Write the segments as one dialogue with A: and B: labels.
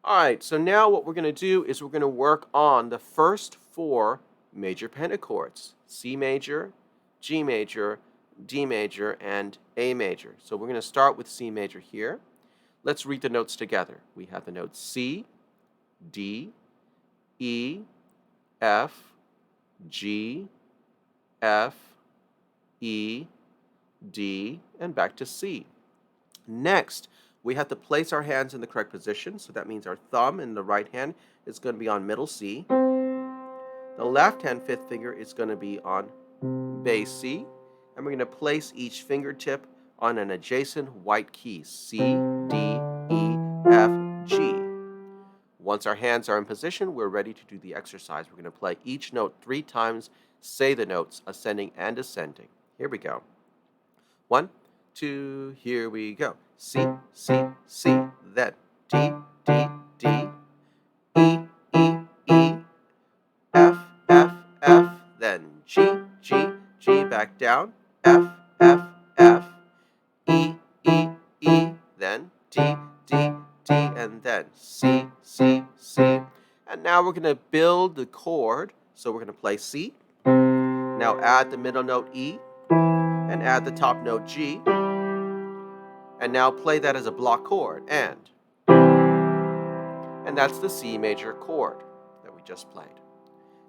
A: All right, so now what we're going to do is we're going to work on the first four major pentachords: C major, G major, D major, and A major. So we're going to start with C major here. Let's read the notes together. We have the notes C, D, E, F, G, F, E, D, and back to C. Next, we have to place our hands in the correct position. So that means our thumb in the right hand is going to be on middle C. The left hand fifth finger is going to be on bass C. And we're going to place each fingertip on an adjacent white key, C, D, E, F, G. Once our hands are in position, we're ready to do the exercise. We're going to play each note 3 times, say the notes ascending and descending. Here we go. 1, 2, here we go. C, C, C, then D, D, D, E, E, E, F, F, F, then G, G, G, back down, F, F, F, E, E, E, then D, D, D, and then C, C, C. And now we're going to build the chord. So we're going to play C. Now add the middle note E and add the top note G. And now play that as a block chord, and that's the C major chord that we just played.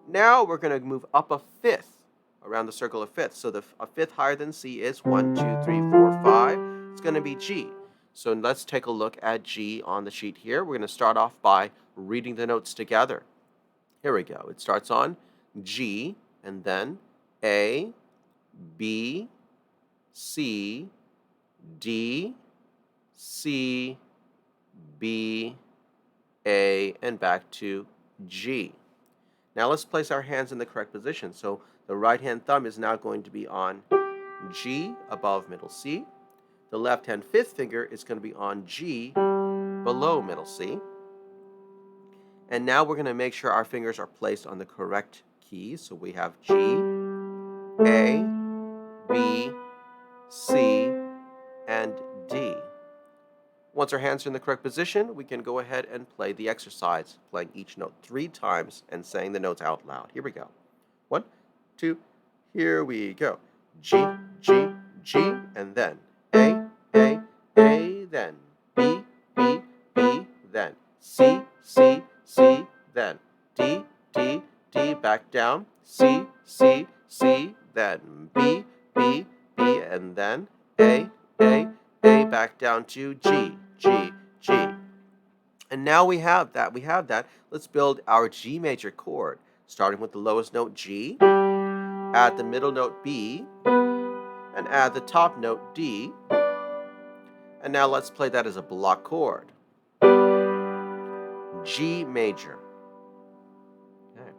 A: Now we're going to move up a fifth around the circle of fifths. So a fifth higher than C is 1, 2, 3, 4, 5. It's going to be G. So let's take a look at G on the sheet here. We're going to start off by reading the notes together. Here we go. It starts on G, and then A, B, C, D, C, B, A, and back to G. Now let's place our hands in the correct position. So the right hand thumb is now going to be on G above middle C. The left hand fifth finger is going to be on G below middle C. And now we're going to make sure our fingers are placed on the correct keys. So we have G, A, B, C, and D. Once our hands are in the correct position, we can go ahead and play the exercise, playing each note 3 times and saying the notes out loud. Here we go. 1, 2, here we go. G, G, G, and then A, then B, B, B, then C, C, C, then D, D, D, back down, C, C, C, then B, B, B, and then A, back down to G, G, G. And now we have that. Let's build our G major chord, starting with the lowest note G, add the middle note B, and add the top note D. And now let's play that as a block chord. G major. Okay.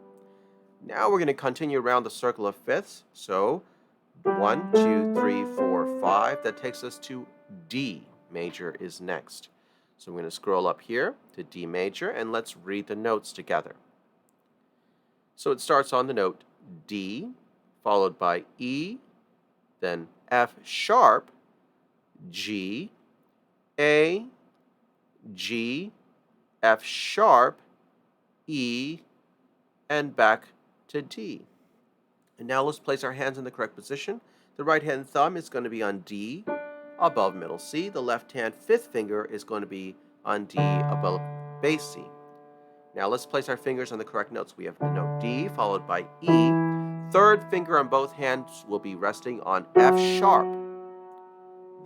A: Now we're going to continue around the circle of fifths. So 1, 2, 3, 4, 5. That takes us to D major is next. So I'm going to scroll up here to D major, and let's read the notes together. So it starts on the note D, followed by E, then F sharp, G, A, G, F sharp, E, and back to D. And now let's place our hands in the correct position. The right hand thumb is going to be on D above middle C. The left hand fifth finger is going to be on D above bass C. Now let's place our fingers on the correct notes. We have the note D followed by E. Third finger on both hands will be resting on F sharp,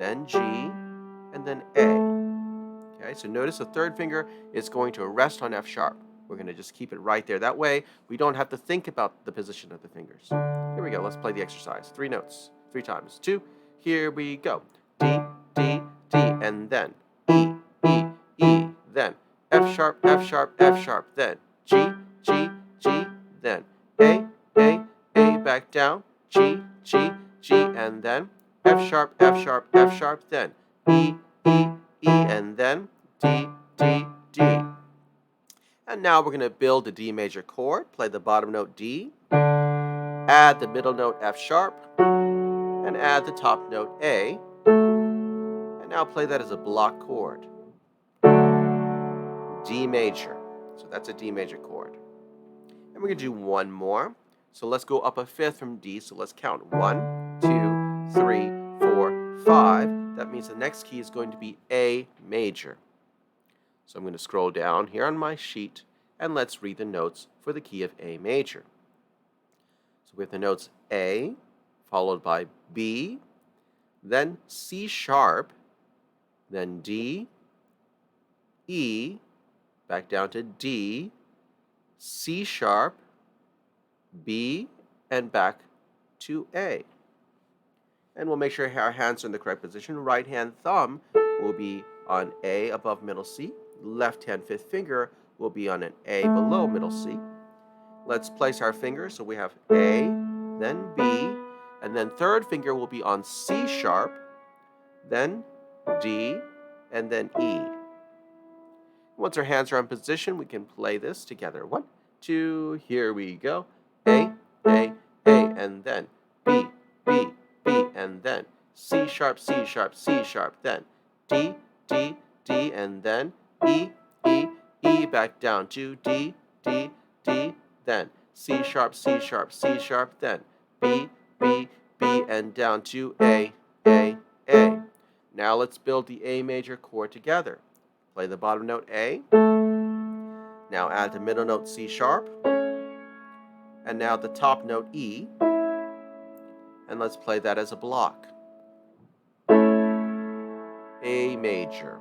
A: then G, and then A. Okay, so notice the third finger is going to rest on F sharp. We're going to just keep it right there. That way, we don't have to think about the position of the fingers. Here we go. Let's play the exercise. 3 notes, 3 times. 2, here we go. D, D, D, and then E, E, E, then F sharp, F sharp, F sharp, then G, G, G, then A, back down, G, G, G, and then F sharp, F sharp, F sharp, then E, E, E, and then D, D, D. And now we're going to build the D major chord, play the bottom note D, add the middle note F sharp, and add the top note A, and now play that as a block chord. D major. So that's a D major chord. And we're going to do one more. So let's go up a fifth from D. So let's count 1, 2, 3, 4, 5. That means the next key is going to be A major. So I'm going to scroll down here on my sheet and let's read the notes for the key of A major. So we have the notes A, followed by B, then C sharp, then D, E, back down to D, C sharp, B, and back to A. And we'll make sure our hands are in the correct position. Right hand thumb will be on A above middle C. Left hand fifth finger will be on an A below middle C. Let's place our fingers so we have A, then B, and then third finger will be on C sharp, then D, and then E. Once our hands are in position, we can play this together. 1, 2, here we go. A, and then B, B, B, and then C sharp, C sharp, C sharp, then D, D, D, and then E, E, E, back down to D, D, D, then C sharp, C sharp, C sharp, then B, B, B, and down to A. Now let's build the A major chord together. Play the bottom note A. Now add the middle note C sharp. And now the top note E. And let's play that as a block. A major.